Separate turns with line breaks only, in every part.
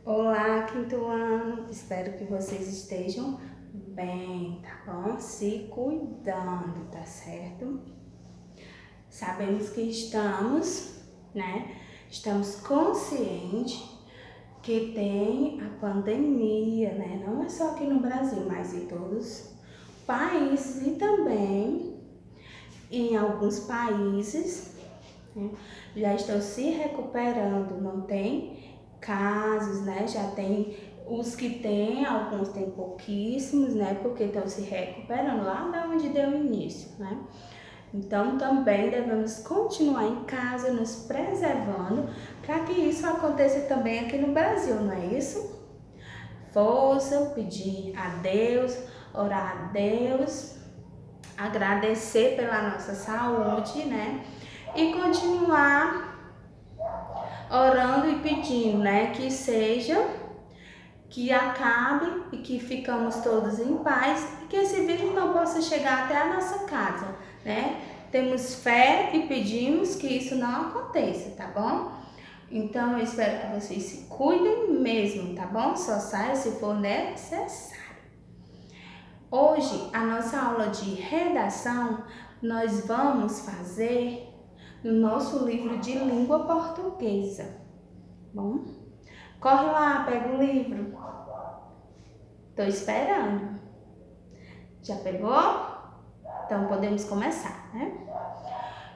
Olá, quinto ano. Espero que vocês estejam bem, tá bom? Se cuidando, tá certo? Sabemos que Estamos conscientes que tem a pandemia, né? Não é só aqui no Brasil, mas em todos os países e também em alguns países, né, já estão se recuperando, não tem casos, né? Já tem os que tem, alguns tem pouquíssimos, né? Porque estão se recuperando lá da onde deu início, né? Então também devemos continuar em casa, nos preservando, para que isso aconteça também aqui no Brasil, não é isso? Força, pedir a Deus, orar a Deus, agradecer pela nossa saúde, né? E continuar orando e pedindo, né? Que acabe e que ficamos todos em paz e que esse vírus não possa chegar até a nossa casa, né? Temos fé e pedimos que isso não aconteça, tá bom? Então eu espero que vocês se cuidem mesmo, tá bom? Só saia se for necessário. Hoje, a nossa aula de redação, nós vamos fazer no nosso livro de língua portuguesa. Bom, corre lá, pega o livro. Tô esperando. Já pegou? Então podemos começar, né?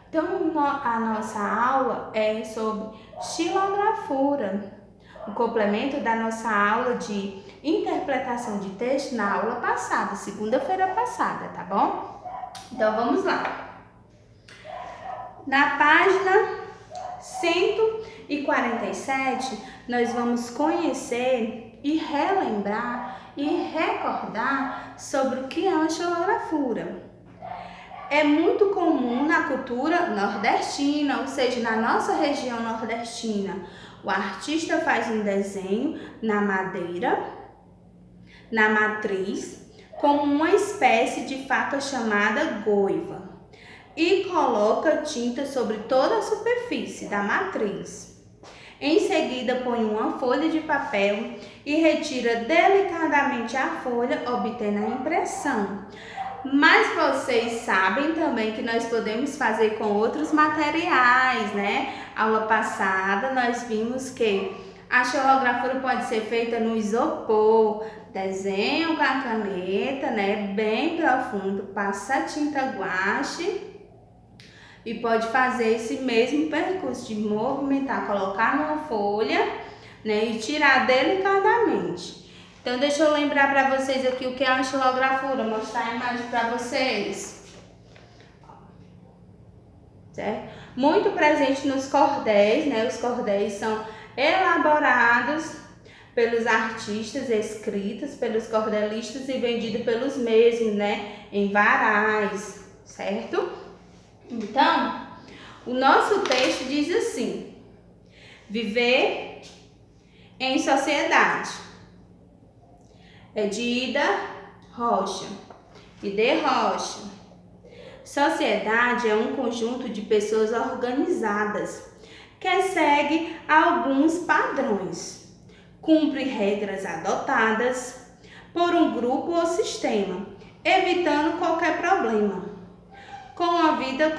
Então a nossa aula é sobre xilografura, o complemento da nossa aula de interpretação de texto na aula passada, segunda-feira passada, tá bom? Então vamos lá. Na página 147, nós vamos conhecer e relembrar e recordar sobre o que é uma xilografura. É muito comum na cultura nordestina, ou seja, na nossa região nordestina, o artista faz um desenho na madeira, na matriz, como uma espécie de faca chamada goiva, e coloca tinta sobre toda a superfície da matriz. Em seguida, põe uma folha de papel e retira delicadamente a folha, obtendo a impressão. Mas vocês sabem também que nós podemos fazer com outros materiais, né? Aula passada nós vimos que a xilografura pode ser feita no isopor, desenho com a caneta, né? Bem profundo, passa a tinta guache e pode fazer esse mesmo percurso de movimentar, colocar numa folha, né? E tirar delicadamente. Então, deixa eu lembrar para vocês aqui o que é uma xilografura, mostrar a imagem para vocês. Certo? Muito presente nos cordéis, né? Os cordéis são elaborados pelos artistas, escritos pelos cordelistas e vendidos pelos mesmos, né? Em varais, certo? Então, o nosso texto diz assim: viver em sociedade. É de Ida Rocha. Ida Rocha. Sociedade é um conjunto de pessoas organizadas que segue alguns padrões, cumpre regras adotadas por um grupo ou sistema, evitando qualquer problema, com a vida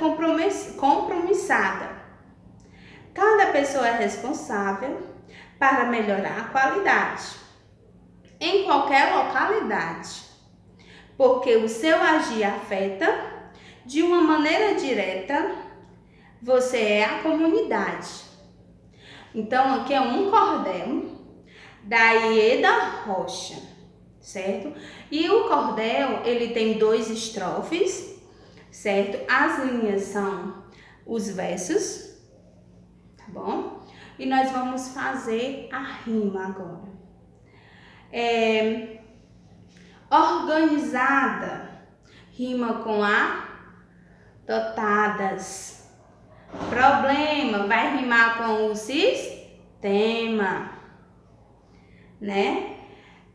compromissada. Cada pessoa é responsável para melhorar a qualidade em qualquer localidade, porque o seu agir afeta de uma maneira direta, você é a comunidade. Então, aqui é um cordel da Ieda Rocha, certo? E o cordel, ele tem 2 estrofes, certo? As linhas são os versos, tá bom? E nós vamos fazer a rima agora. Organizada, rima com a dotadas. Problema vai rimar com o sistema, né?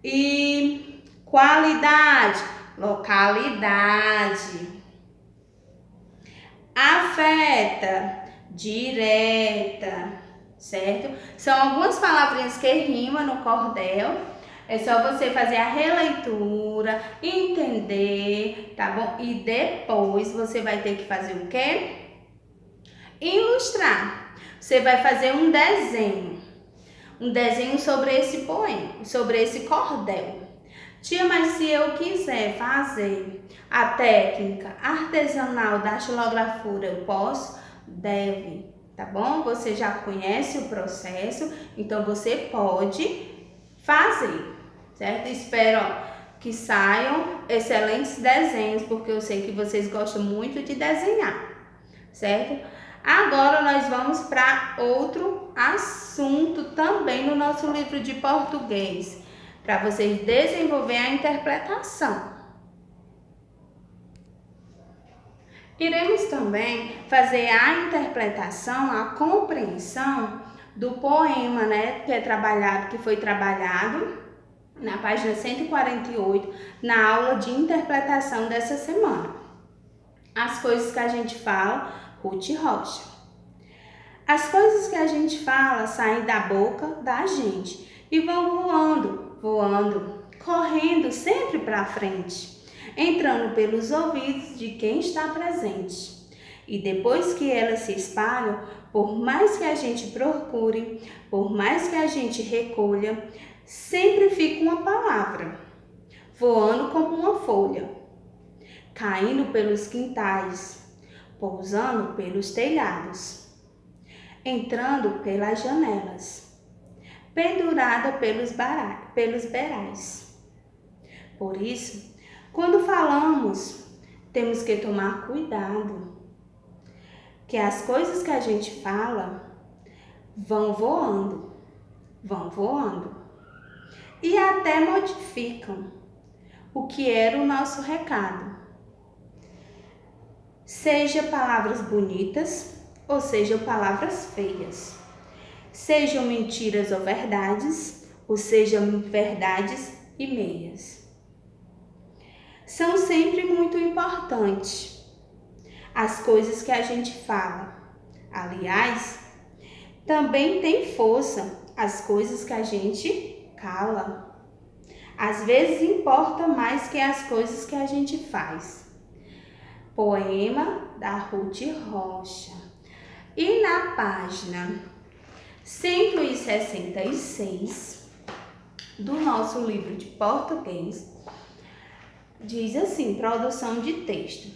E qualidade, localidade. Afeta, direta. certo? São algumas palavrinhas que rimam no cordel. É só você fazer a releitura, entender, tá bom? E depois você vai ter que fazer o quê? Ilustrar. Você vai fazer um desenho sobre esse poema, sobre esse cordel. Tia, mas se eu quiser fazer a técnica artesanal da xilografura, eu posso? Deve, tá bom? Você já conhece o processo, então você pode fazer, certo? Espero que saiam excelentes desenhos, porque eu sei que vocês gostam muito de desenhar, certo? Agora nós vamos para outro assunto também no nosso livro de português, para vocês desenvolverem a interpretação. Iremos também fazer a interpretação, a compreensão do poema, né, que foi trabalhado na página 148, na aula de interpretação dessa semana. As coisas que a gente fala, Ruth Rocha. As coisas que a gente fala saem da boca da gente e vão voando, correndo sempre para frente, entrando pelos ouvidos de quem está presente. E depois que elas se espalham, por mais que a gente procure, por mais que a gente recolha, sempre fica uma palavra, voando como uma folha, caindo pelos quintais, pousando pelos telhados, entrando pelas janelas, pendurada pelos beirais. Por isso, quando falamos, temos que tomar cuidado, que as coisas que a gente fala vão voando e até modificam o que era o nosso recado. Seja palavras bonitas ou sejam palavras feias, sejam mentiras ou verdades, ou sejam verdades e meias. São sempre muito importantes as coisas que a gente fala. Aliás, também tem força as coisas que a gente cala. Às vezes importa mais que as coisas que a gente faz. Poema da Ruth Rocha. E na página 166 do nosso livro de português, diz assim, produção de texto.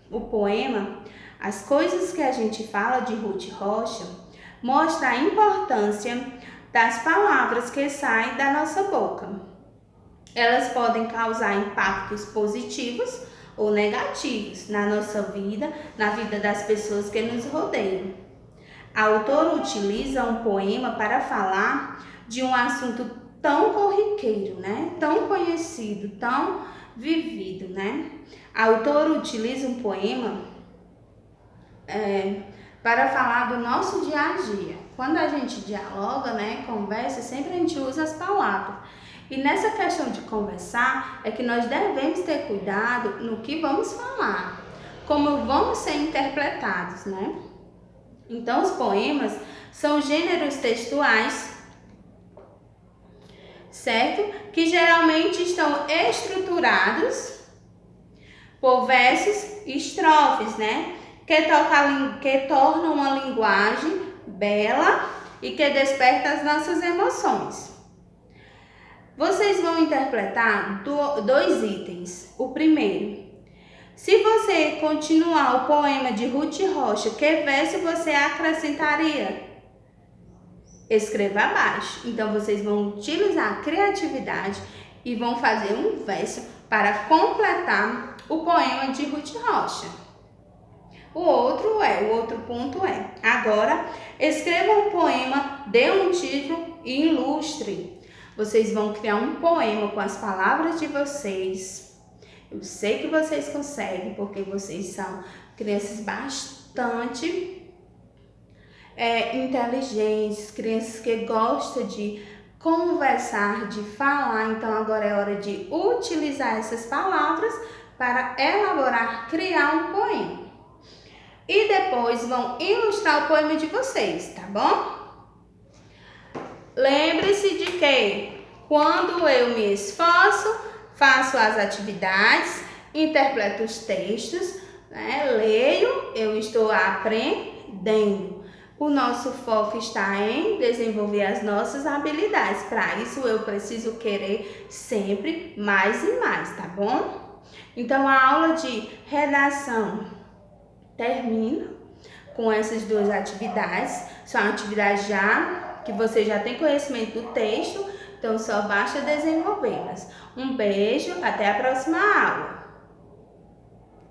O poema As Coisas que a Gente Fala, de Ruth Rocha, mostra a importância das palavras que saem da nossa boca. Elas podem causar impactos positivos ou negativos na nossa vida, na vida das pessoas que nos rodeiam. A autora utiliza um poema para falar de um assunto tão corriqueiro, né? Tão conhecido, tão vivido, né? A autora utiliza um poema para falar do nosso dia a dia. Quando a gente dialoga, né, conversa, sempre a gente usa as palavras. E nessa questão de conversar, é que nós devemos ter cuidado no que vamos falar, como vamos ser interpretados, né? Então, os poemas são gêneros textuais, certo? Que geralmente estão estruturados por versos e estrofes, né? Que tornam uma linguagem bela e que desperta as nossas emoções. Vocês vão interpretar dois itens. O primeiro, se você continuar o poema de Ruth Rocha, que verso você acrescentaria? Escreva abaixo. Então, vocês vão utilizar a criatividade e vão fazer um verso para completar o poema de Ruth Rocha. O outro ponto é, agora, escreva um poema, dê um título e ilustre. Vocês vão criar um poema com as palavras de vocês. Eu sei que vocês conseguem, porque vocês são crianças bastante inteligentes, crianças que gostam de conversar, de falar. Então, agora é hora de utilizar essas palavras para elaborar, criar um poema. E depois vão ilustrar o poema de vocês, tá bom? lembre-se de que quando eu me esforço, faço as atividades, interpreto os textos, né? Leio, eu estou aprendendo. O nosso foco está em desenvolver as nossas habilidades. Para isso, eu preciso querer sempre mais e mais, tá bom? Então, a aula de redação termina com essas duas atividades. São atividades que você já tem conhecimento do texto, então só basta desenvolvê-las. Um beijo, até a próxima aula!